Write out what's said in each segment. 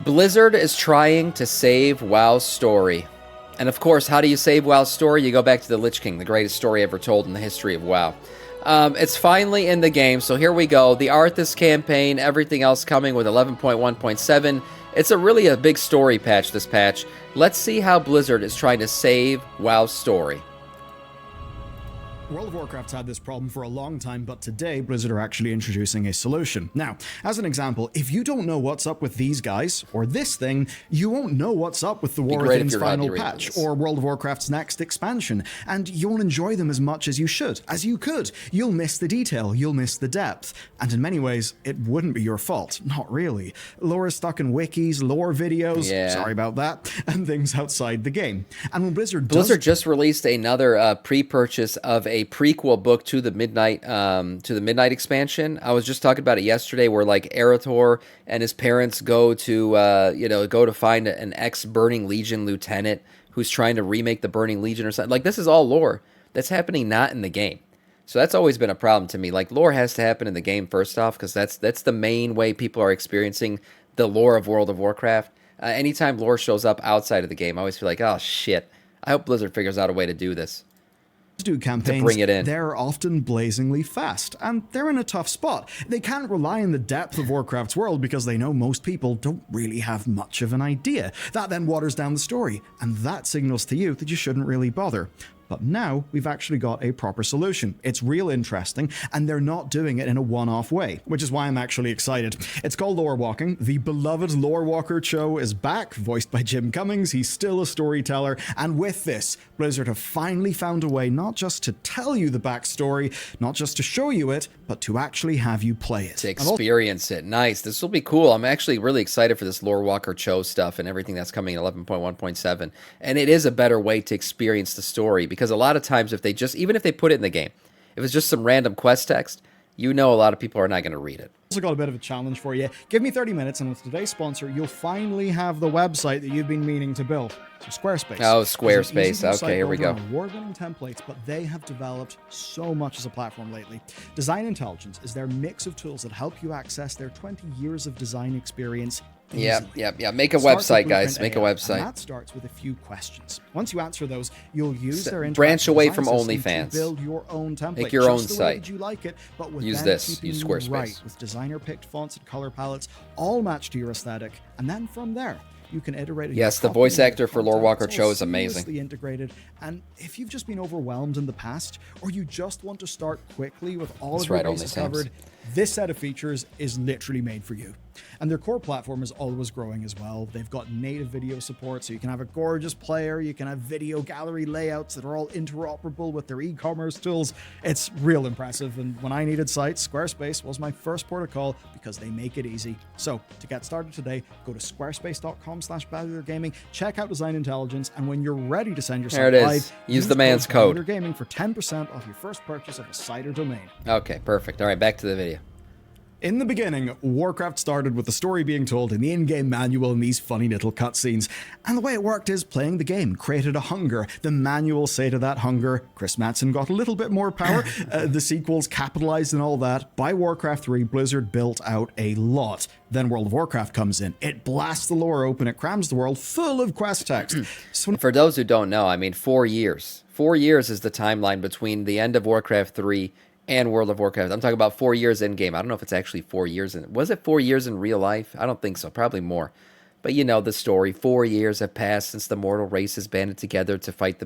Blizzard is trying to save WoW's story. And of course, how do you save WoW's story? You go back to the Lich King, the greatest story ever told in the history of WoW. It's finally in the game, so here we go. The Arthus campaign, everything else coming with 11.1.7. It's really a big story patch, this patch. Let's see how Blizzard is trying to save WoW's story. World of Warcraft's had this problem for a long time, but today Blizzard are actually introducing a solution. Now, as an example, if you don't know what's up with these guys, or this thing, you won't know what's up with the War Within's final patch, or World of Warcraft's next expansion, and you won't enjoy them as much as you should, as you could. You'll miss the detail, you'll miss the depth, and in many ways, it wouldn't be your fault. Not really. Lore is stuck in wikis, lore videos, sorry about that, and things outside the game. And when Blizzard just released another pre-purchase of a prequel book to the Midnight expansion. I was just talking about it yesterday, where like Arator and his parents go to go to find an ex-Burning Legion lieutenant who's trying to remake the Burning Legion or something. Like, this is all lore that's happening not in the game. So that's always been a problem to me. Like, lore has to happen in the game first off, because that's the main way people are experiencing the lore of World of Warcraft. Anytime lore shows up outside of the game, I always feel like, oh shit, I hope Blizzard figures out a way to do this. Do campaigns, bring it in. They're often blazingly fast, and they're in a tough spot. They can't rely on the depth of Warcraft's world because they know most people don't really have much of an idea. That then waters down the story, and that signals to you that you shouldn't really bother. But now we've actually got a proper solution. It's real interesting, and they're not doing it in a one-off way, which is why I'm actually excited. It's called Lore Walking. The beloved Lore Walker Cho is back, voiced by Jim Cummings. He's still a storyteller, and with this, Blizzard have finally found a way not just to tell you the backstory, not just to show you it, but to actually have you play it. To experience it. Nice. This will be cool. I'm actually really excited for this Lore Walker Cho stuff and everything that's coming in 11.1.7. And it is a better way to experience the story, because a lot of times even if they put it in the game, if it's just some random quest text, you know a lot of people are not going to read it. Also got a bit of a challenge for you. Give me 30 minutes, and with today's sponsor, you'll finally have the website that you've been meaning to build. So Squarespace. Oh, Squarespace. Okay, here we go. Award-winning templates, but they have developed so much as a platform lately. Design Intelligence is their mix of tools that help you access their 20 years of design experience. Yeah. Make a website, guys. Make a website. And that starts with a few questions. Once you answer those, you'll use their branch away from OnlyFans. Build your own template. Make your own site. You like it, but with use this. Use Squarespace. Right, with designer-picked fonts and color palettes, all matched to your aesthetic, and then from there, you can iterate. Yes, the voice actor for Lore Walker Cho is amazing. Integrated, and if you've just been overwhelmed in the past, or you just want to start quickly with all of your bases covered, this set of features is literally made for you. And their core platform is always growing as well. They've got native video support, so you can have a gorgeous player, you can have video gallery layouts that are all interoperable with their e-commerce tools. It's real impressive, and when I needed sites, Squarespace was my first port of call because they make it easy. So, to get started today, go to squarespace.com/BellyerGaming, check out Design Intelligence, and when you're ready to send your site live, use the man's code. Gaming for 10% off your first purchase of a site or domain. Okay, perfect. All right, back to the video. In the beginning, Warcraft started with the story being told in the in-game manual and these funny little cutscenes. And the way it worked is playing the game created a hunger. The manual say to that hunger, Chris Mattson got a little bit more power. The sequels capitalized and all that. By Warcraft 3, Blizzard built out a lot. Then World of Warcraft comes in. It blasts the lore open. It crams the world full of quest text. So for those who don't know, I mean, 4 years. 4 years is the timeline between the end of Warcraft 3 and World of Warcraft. I'm talking about 4 years in game. I don't know if it's actually 4 years. Was it 4 years in real life? I don't think so. Probably more. But you know the story. 4 years have passed since the mortal races banded together to fight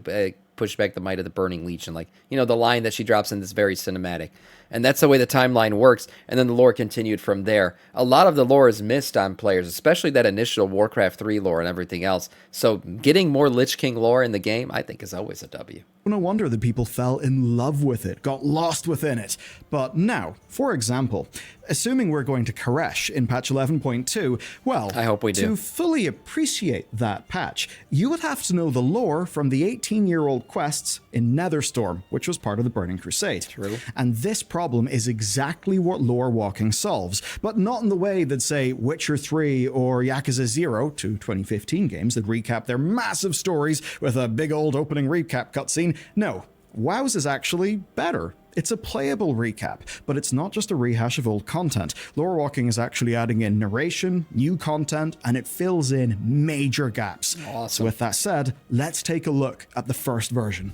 push back the might of the Burning Legion. Like, you know, the line that she drops in this very cinematic. And that's the way the timeline works. And then the lore continued from there. A lot of the lore is missed on players, especially that initial Warcraft 3 lore and everything else. So getting more Lich King lore in the game, I think, is always a W. No wonder that people fell in love with it, got lost within it. But now, for example, assuming we're going to Koresh in patch 11.2, well, I hope we do. To fully appreciate that patch, you would have to know the lore from the 18-year-old quests in Netherstorm, which was part of the Burning Crusade. True. And this problem is exactly what Lore Walking solves, but not in the way that, say, Witcher 3 or Yakuza 0, two 2015 games that recap their massive stories with a big old opening recap cutscene. No, WoW's is actually better. It's a playable recap, but it's not just a rehash of old content. Lore walking is actually adding in narration, new content, and it fills in major gaps. Awesome. So with that said, let's take a look at the first version.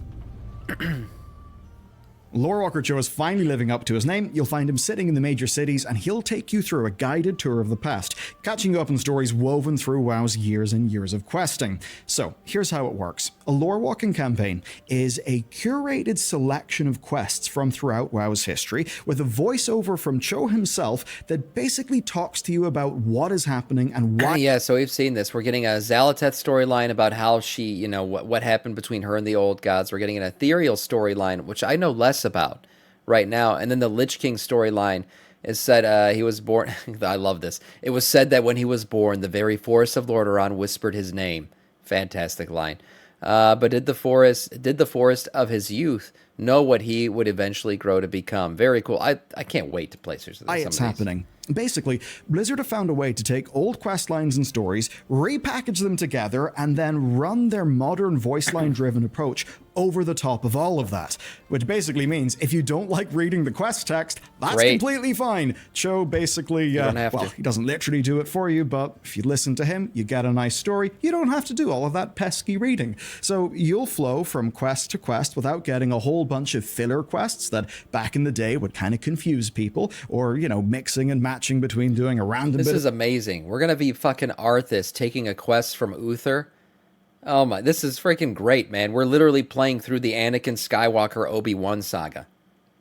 Lorewalker Joe is finally living up to his name. You'll find him sitting in the major cities, and he'll take you through a guided tour of the past, catching you up on stories woven through WoW's years and years of questing. So, here's how it works. A lore-walking campaign is a curated selection of quests from throughout WoW's history, with a voiceover from Cho himself that basically talks to you about what is happening and why. Yeah, so we've seen this. We're getting a Zalateth storyline about how she, what happened between her and the old gods. We're getting an ethereal storyline, which I know less about right now. And then the Lich King storyline is said he was born. I love this. It was said that when he was born, the very forest of Lordaeron whispered his name. Fantastic line. But did the forest of his youth know what he would eventually grow to become? Very cool. I can't wait to play some of It's these. happening. Basically, Blizzard have found a way to take old quest lines and stories, repackage them together, and then run their modern voice line driven approach over the top of all of that. Which basically means if you don't like reading the quest text, that's Great. completely fine. Cho basically, don't have to. he doesn't literally do it for you, but if you listen to him, you get a nice story. You don't have to do all of that pesky reading. So you'll flow from quest to quest without getting a whole bunch of filler quests that back in the day would kind of confuse people, or, mixing and matching between doing a random This bit is amazing. We're gonna be fucking Arthus taking a quest from Uther. Oh my, this is freaking great, man. We're literally playing through the Anakin Skywalker Obi-Wan saga.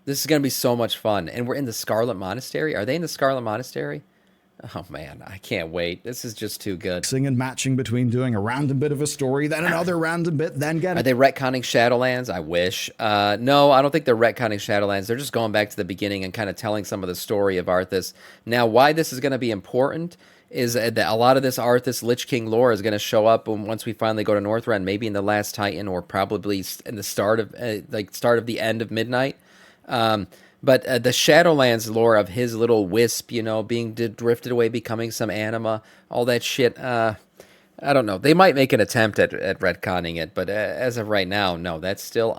This is gonna be so much fun. And we're in the Scarlet Monastery. Are they in the Scarlet Monastery? Oh man, I can't wait. This is just too good. mixing and matching between doing a random bit of a story, then another random bit, then Are getting they retconning Shadowlands? I wish. No, I don't think they're retconning Shadowlands. They're just going back to the beginning and kind of telling some of the story of Arthas. Now, why this is going to be important is that a lot of this Arthas Lich King lore is going to show up once we finally go to Northrend, maybe in the Last Titan or probably in the start of the end of Midnight. But the Shadowlands lore of his little wisp, being drifted away, becoming some anima, all that shit. I don't know. They might make an attempt at retconning it, but as of right now, no. That's still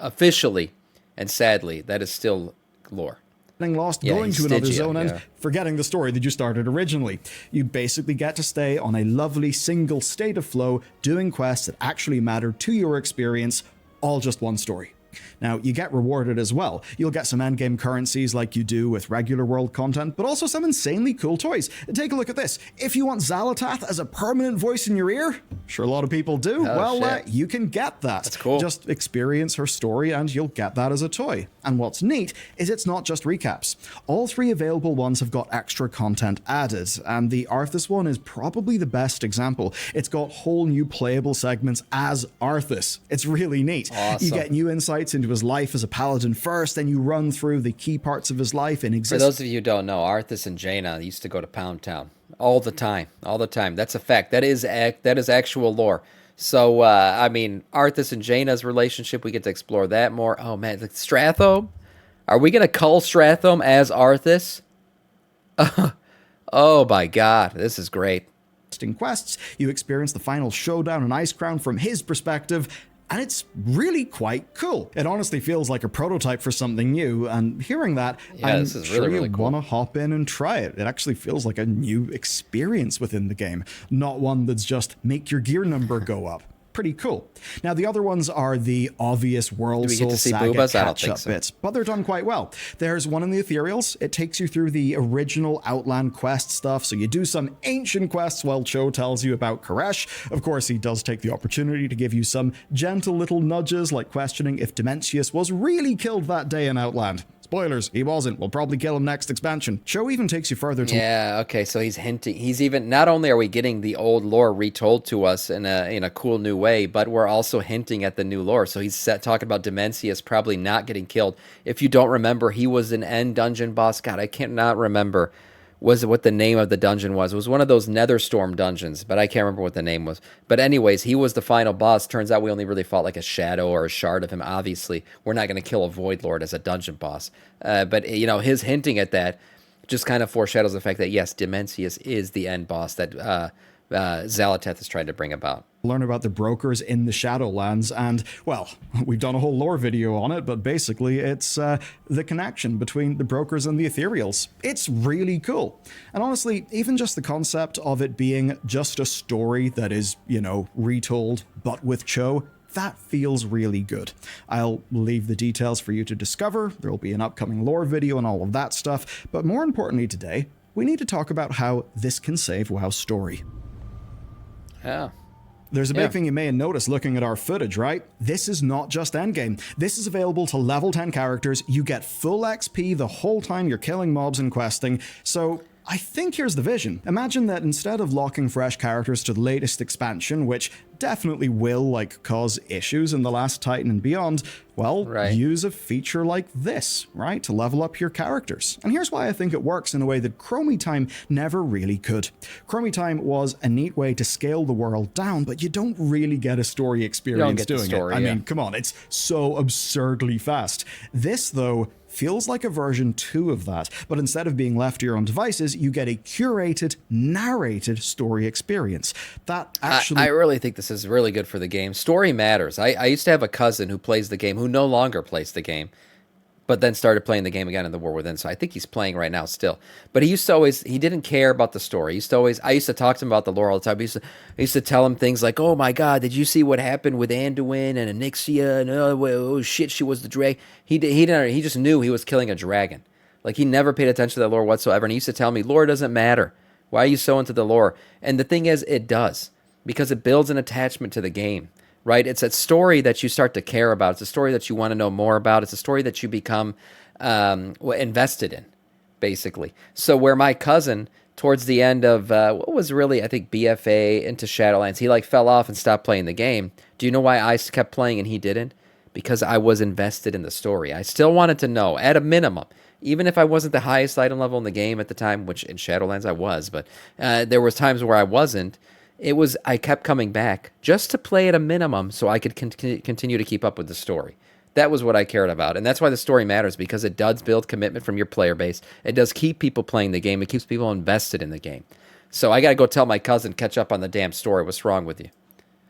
officially and sadly, that is still lore. lost, Yeah, going he's to another Stygia, zone, and yeah. forgetting the story that you started originally. You basically get to stay on a lovely single state of flow, doing quests that actually matter to your experience, all just one story. Now, you get rewarded as well. You'll get some endgame currencies like you do with regular world content, but also some insanely cool toys. Take a look at this. If you want Xalatath as a permanent voice in your ear, sure a lot of people do, shit. you can get that. That's cool. Just experience her story and you'll get that as a toy. And what's neat is it's not just recaps. All three available ones have got extra content added, and the Arthus one is probably the best example. It's got whole new playable segments as Arthus. It's really neat. Awesome. You get new insights into his life as a paladin first, then you run through the key parts of his life in For existence. those of you who don't know, Arthas and Jaina used to go to Pound Town all the time. That's a fact. That is actual lore. So, Arthas and Jaina's relationship, we get to explore that more. Oh, man, the Strathome? Are we going to cull Strathome as Arthas? Oh, my God. This is great. quests, you experience the final showdown in Icecrown from his perspective, and it's really quite cool. It honestly feels like a prototype for something new, and hearing that, I'm this is sure really, you really cool. want to hop in and try it. It actually feels like a new experience within the game, not one that's just make your gear number go up. Pretty cool. Now, the other ones are the obvious World Do we get Soul to see Saga boobas? I don't think catch-up so. bits, but they're done quite well. There's one in the Ethereals. It takes you through the original Outland quest stuff, so you do some ancient quests while Cho tells you about Koresh. Of course, he does take the opportunity to give you some gentle little nudges, like questioning if Dementius was really killed that day in Outland. Spoilers, he wasn't. We'll probably kill him next expansion. Cho even takes you further to... Yeah, okay, so he's hinting. He's even, not only are we getting the old lore retold to us in a cool new way, but we're also hinting at the new lore. So he's talking about Dementius probably not getting killed. If you don't remember, he was an end dungeon boss. God, I cannot remember what the name of the dungeon was. It was one of those Netherstorm dungeons, but I can't remember what the name was. But anyways, he was the final boss. Turns out we only really fought like a shadow or a shard of him. Obviously, we're not going to kill a Void Lord as a dungeon boss. But, his hinting at that just kind of foreshadows the fact that, yes, Dementius is the end boss that Zalateth is trying to bring about. Learn about the brokers in the Shadowlands, and, well, we've done a whole lore video on it, but basically it's the connection between the brokers and the ethereals. It's really cool. And honestly, even just the concept of it being just a story that is, retold, but with Cho, that feels really good. I'll leave the details for you to discover. There will be an upcoming lore video and all of that stuff, but more importantly today, we need to talk about how this can save WoW's story. Yeah. There's a big thing you may have noticed looking at our footage, right? This is not just endgame. This is available to level 10 characters. You get full XP the whole time you're killing mobs and questing. So I think here's the vision. Imagine that instead of locking fresh characters to the latest expansion, which definitely will cause issues in the Last Titan and beyond, use a feature like this, right, to level up your characters. And here's why I think it works in a way that Chromie Time never really could. Chromie Time was a neat way to scale the world down, but you don't really get a story experience doing it. I mean, come on, it's so absurdly fast. This, though, feels like a version 2 of that, but instead of being left to your own devices, you get a curated, narrated story experience. That actually... I really think this is really good for the game. Story matters. I used to have a cousin who plays the game, who no longer plays the game, but then started playing the game again in the War Within, so I think he's playing right now still. But he used to always, he didn't care about the story. I used to talk to him about the lore all the time. I used to tell him things like, oh my god, did you see what happened with Anduin and Onyxia, and oh shit, she was the dragon. He just knew he was killing a dragon. He never paid attention to the lore whatsoever, and he used to tell me, lore doesn't matter. Why are you so into the lore? And the thing is, it does, because it builds an attachment to the game. Right? It's a story that you start to care about. It's a story that you want to know more about. It's a story that you become invested in, basically. So where my cousin, towards the end of what was really, I think, BFA into Shadowlands, he fell off and stopped playing the game. Do you know why I kept playing and he didn't? Because I was invested in the story. I still wanted to know, at a minimum, even if I wasn't the highest item level in the game at the time, which in Shadowlands I was, but there was times where I wasn't. I kept coming back just to play at a minimum so I could continue to keep up with the story. That was what I cared about. And that's why the story matters, because it does build commitment from your player base. It does keep people playing the game. It keeps people invested in the game. So I got to go tell my cousin, catch up on the damn story. What's wrong with you?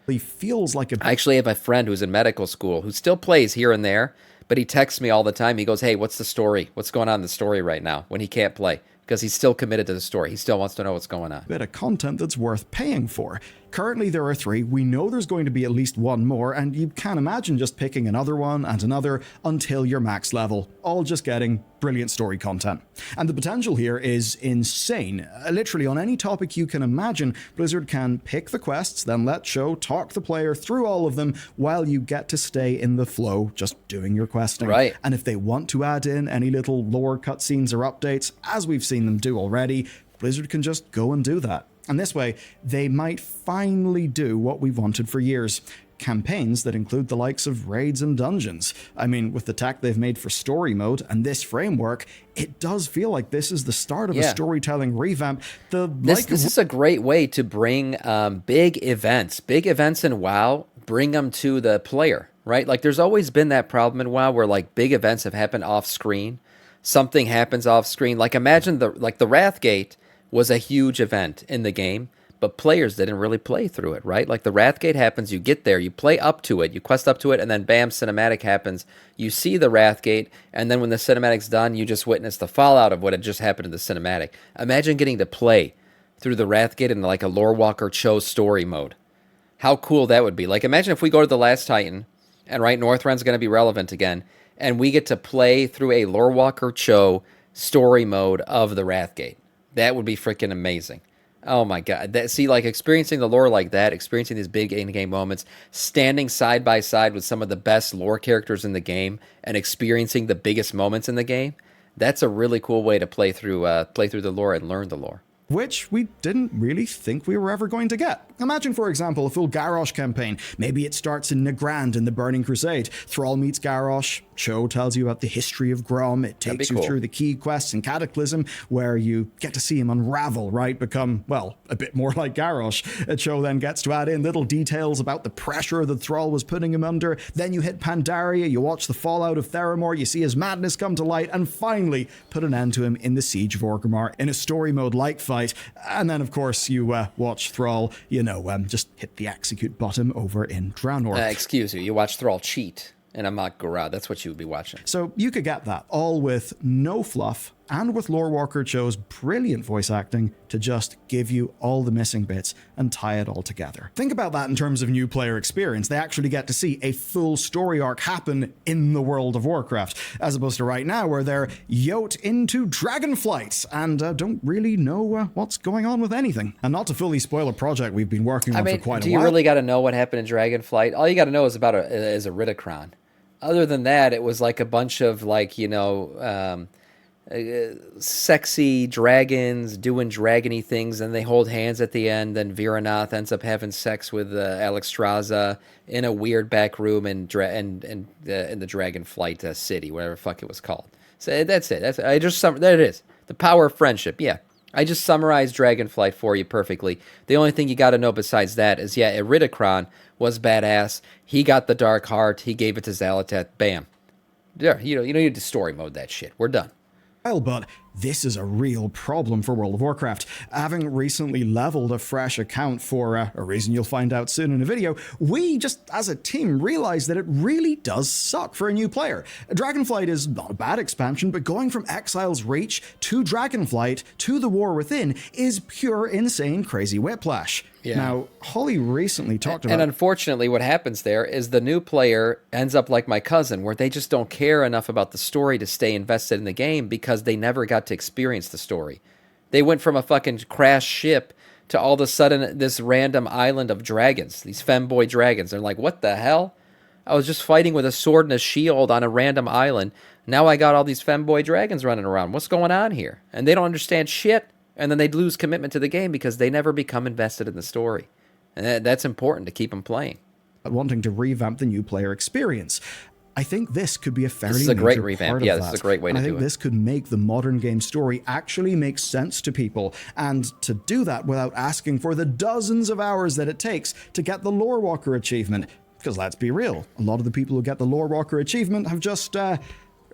He feels like I actually have a friend who's in medical school who still plays here and there, but he texts me all the time. He goes, hey, what's the story? What's going on in the story right now when he can't play? Because he's still committed to the story. He still wants to know what's going on. Bit of content that's worth paying for. Currently there are 3. We know there's going to be at least 1 more, and you can't imagine just picking another one and another until you're max level, all just getting brilliant story content. And the potential here is insane. Literally on any topic you can imagine, Blizzard can pick the quests, then let Cho talk the player through all of them while you get to stay in the flow, just doing your questing. Right. And if they want to add in any little lore cutscenes or updates, as we've seen them do already, Blizzard can just go and do that. And this way, they might finally do what we've wanted for years. Campaigns that include the likes of raids and dungeons. I mean, with the tech they've made for story mode and this framework, it does feel like this is the start of a storytelling revamp. This is a great way to bring big events in WoW, bring them to the player, right? There's always been that problem in WoW where big events have happened off screen. Something happens off screen. Imagine the Wrathgate was a huge event in the game, but players didn't really play through it, right? The Wrathgate happens, you get there, you play up to it, you quest up to it, and then bam, cinematic happens. You see the Wrathgate, and then when the cinematic's done, you just witness the fallout of what had just happened in the cinematic. Imagine getting to play through the Wrathgate in a Lore Walker Cho story mode. How cool that would be. Imagine if we go to the Last Titan, and right, Northrend's going to be relevant again, and we get to play through a Lore Walker Cho story mode of the Wrathgate. That would be freaking amazing. Oh my god. Experiencing the lore like that, experiencing these big in-game moments, standing side by side with some of the best lore characters in the game, and experiencing the biggest moments in the game, that's a really cool way to play through the lore and learn the lore. Which we didn't really think we were ever going to get. Imagine, for example, a full Garrosh campaign. Maybe it starts in Nagrand in the Burning Crusade. Thrall meets Garrosh. Cho tells you about the history of Grom. It takes you through the key quests in Cataclysm, where you get to see him unravel, right? Become, a bit more like Garrosh. Cho then gets to add in little details about the pressure that Thrall was putting him under. Then you hit Pandaria, you watch the fallout of Theramore, you see his madness come to light, and finally put an end to him in the Siege of Orgrimmar in a story mode like fun. Fortnite, and then of course you watch Thrall, just hit the execute button over in Draenor. Excuse you, you watch Thrall cheat in Amak Gorad. That's what you would be watching. So you could get that, all with no fluff, and with Lore Walker Cho's brilliant voice acting to just give you all the missing bits and tie it all together. Think about that in terms of new player experience. They actually get to see a full story arc happen in the world of Warcraft, as opposed to right now where they're yoked into dragonflight and don't really know what's going on with anything. And not to fully spoil a project we've been working on for quite a while. Do you really got to know what happened in Dragonflight? All you got to know is about a Ridicron. Other than that, it was like a bunch of sexy dragons doing dragony things, and they hold hands at the end. Then Viranath ends up having sex with Alexstrasza in a weird back room in the Dragonflight city, whatever the fuck it was called. So that's it. There it is. The power of friendship. Yeah, I just summarized Dragonflight for you perfectly. The only thing you got to know besides that is, Iridikron was badass. He got the Dark Heart. He gave it to Xal'atath. Bam. There. You don't need to story mode that shit. We're done. Well, but this is a real problem for World of Warcraft. Having recently leveled a fresh account for a reason you'll find out soon in a video, we just, as a team, realized that it really does suck for a new player. Dragonflight is not a bad expansion, but going from Exile's Reach to Dragonflight to the War Within is pure, insane, crazy whiplash. Yeah. Now, Holly recently talked about... And unfortunately, what happens there is the new player ends up like my cousin, where they just don't care enough about the story to stay invested in the game because they never got to experience the story. They went from a fucking crashed ship to all of a sudden this random island of dragons, these femboy dragons. They're like, what the hell? I was just fighting with a sword and a shield on a random island. Now I got all these femboy dragons running around. What's going on here? And they don't understand shit. And then they'd lose commitment to the game because they never become invested in the story. And that's important to keep them playing. Wanting to revamp the new player experience. I think this could be a fairly major great revamp. Part of yeah, that. This is a great way to do it. I think this could make the modern game story actually make sense to people. And to do that without asking for the dozens of hours that it takes to get the Lore Walker achievement. Because let's be real, a lot of the people who get the Lore Walker achievement have just...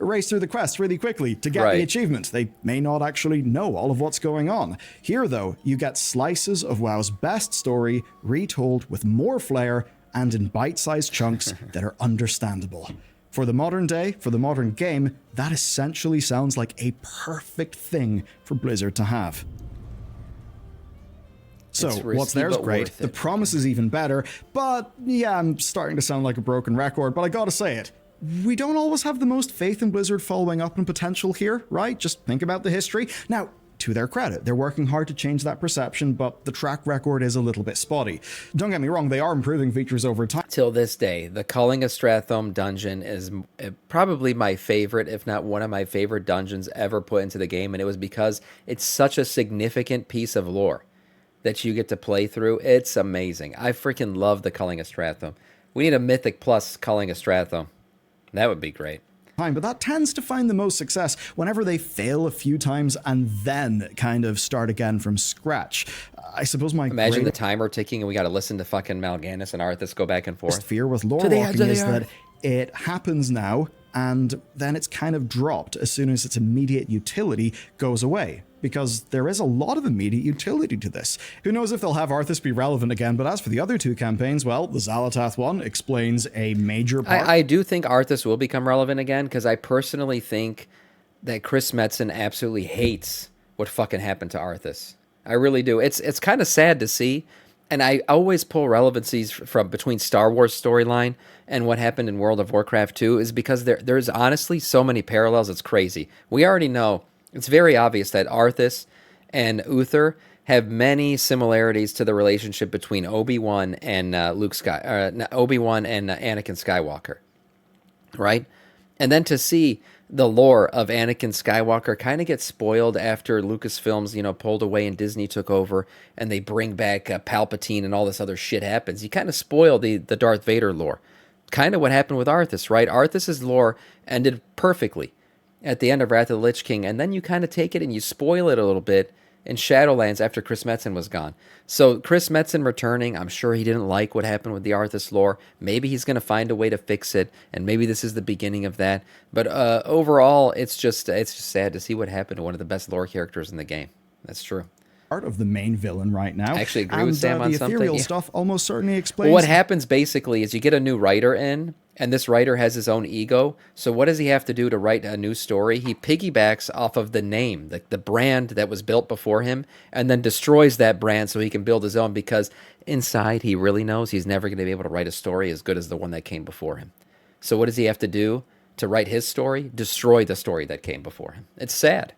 race through the quest really quickly to get the achievement. They may not actually know all of what's going on. Here, though, you get slices of WoW's best story retold with more flair and in bite-sized chunks that are understandable. For the modern day, for the modern game, that essentially sounds like a perfect thing for Blizzard to have. So, what's there is great. The promise is even better, but yeah, I'm starting to sound like a broken record, but I gotta say it. We don't always have the most faith in Blizzard following up on potential here, right? Just think about the history. Now, to their credit, they're working hard to change that perception, but the track record is a little bit spotty. Don't get me wrong, they are improving features over time. Till this day, the Culling of Strathome dungeon is probably my favorite, if not one of my favorite dungeons ever put into the game, and it was because it's such a significant piece of lore that you get to play through. It's amazing. I freaking love the Culling of Strathome. We need a Mythic Plus Culling of Strathome. That would be great. But that tends to find the most success whenever they fail a few times and then kind of start again from scratch. I suppose Imagine the timer ticking and we got to listen to fucking Mal'Ganis and Arthus go back and forth. Fear with lore walking is that it happens now and then it's kind of dropped as soon as its immediate utility goes away. Because there is a lot of immediate utility to this. Who knows if they'll have Arthus be relevant again, but as for the other two campaigns, well, the Xal'atath one explains a major part. I do think Arthus will become relevant again, because I personally think that Chris Metzen absolutely hates what fucking happened to Arthus. I really do. It's kind of sad to see, and I always pull relevancies from between Star Wars storyline and what happened in World of Warcraft 2, is because there's honestly so many parallels, it's crazy. We already know. It's very obvious that Arthus and Uther have many similarities to the relationship between Obi-Wan and Obi-Wan and Anakin Skywalker, right? And then to see the lore of Anakin Skywalker kind of get spoiled after Lucasfilms, pulled away and Disney took over, and they bring back Palpatine and all this other shit happens. You kind of spoil the Darth Vader lore. Kind of what happened with Arthus, right? Arthus's lore ended perfectly at the end of Wrath of the Lich King, and then you kind of take it and you spoil it a little bit in Shadowlands after Chris Metzen was gone. So Chris Metzen returning, I'm sure he didn't like what happened with the Arthus lore. Maybe he's going to find a way to fix it, and maybe this is the beginning of that. But overall, it's just sad to see what happened to one of the best lore characters in the game. That's true. part of the main villain right now. I actually agree with Sam on the something. ethereal Yeah. stuff almost certainly explains. Well, what happens basically is you get a new writer in, and this writer has his own ego. So what does he have to do to write a new story? He piggybacks off of the name, the brand that was built before him, and then destroys that brand so he can build his own, because inside he really knows he's never going to be able to write a story as good as the one that came before him. So what does he have to do to write his story? Destroy the story that came before him. It's sad.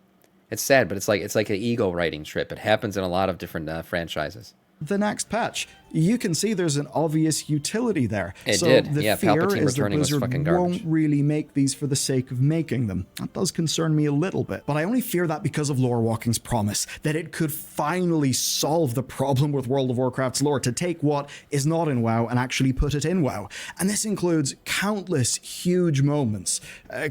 It's sad, but it's like an ego writing trip. It happens in a lot of different franchises. The next patch, you can see there's an obvious utility there. It so did. The Yeah, fear Palpatine is that returning was Blizzard fucking garbage. won't really make these for the sake of making them. That does concern me a little bit, but I only fear that because of Lore Walking's promise that it could finally solve the problem with World of Warcraft's lore, to take what is not in WoW and actually put it in WoW. And this includes countless huge moments,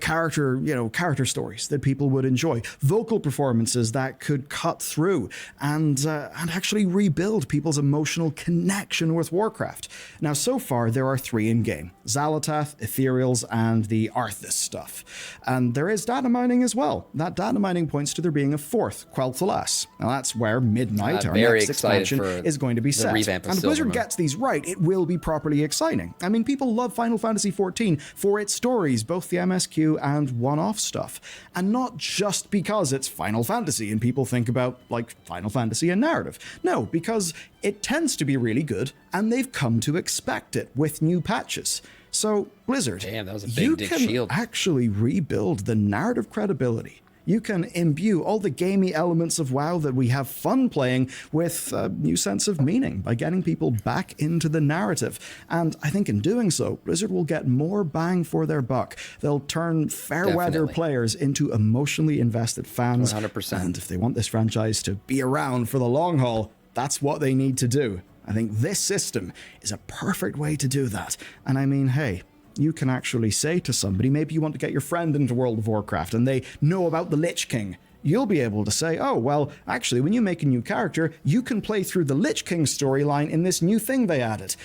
character stories that people would enjoy, vocal performances that could cut through and actually rebuild people's emotional connection with Warcraft. Now, so far, there are 3 in-game: Xalatath, Ethereals, and the Arthus stuff. And there is data mining as well. That data mining points to there being a 4th, Quel'Thalas. Now, that's where Midnight, I'm our very next excited expansion, for is going to be the set. revamp of And if Blizzard Silvermoon. gets these right, it will be properly exciting. I mean, people love Final Fantasy XIV for its stories, both the MSQ and one-off stuff. And not just because it's Final Fantasy and people think about, like, Final Fantasy and narrative. No, because it tends to be really good, and they've come to expect it with new patches. So, Blizzard, Damn, that was a big you dick can shield. actually rebuild the narrative credibility. You can imbue all the gamey elements of WoW that we have fun playing with a new sense of meaning by getting people back into the narrative. And I think in doing so, Blizzard will get more bang for their buck. They'll turn fair-weather Definitely. players into emotionally invested fans. 100%. And if they want this franchise to be around for the long haul, that's what they need to do. I think this system is a perfect way to do that. And I mean, hey, you can actually say to somebody, maybe you want to get your friend into World of Warcraft and they know about the Lich King. You'll be able to say, oh, well, actually, when you make a new character, you can play through the Lich King storyline in this new thing they added.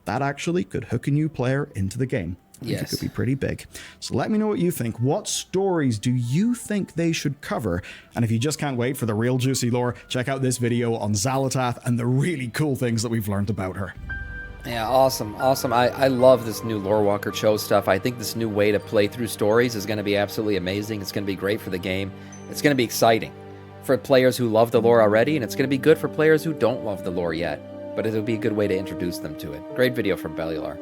That actually could hook a new player into the game. I think it Yes. could be pretty big. So let me know what you think. What stories do you think they should cover? And if you just can't wait for the real juicy lore, check out this video on Xalatath and the really cool things that we've learned about her. Yeah, awesome. I love this new Lore Walker Cho stuff. I think this new way to play through stories is going to be absolutely amazing. It's going to be great for the game. It's going to be exciting for players who love the lore already, and it's going to be good for players who don't love the lore yet. But it'll be a good way to introduce them to it. Great video from Bellular.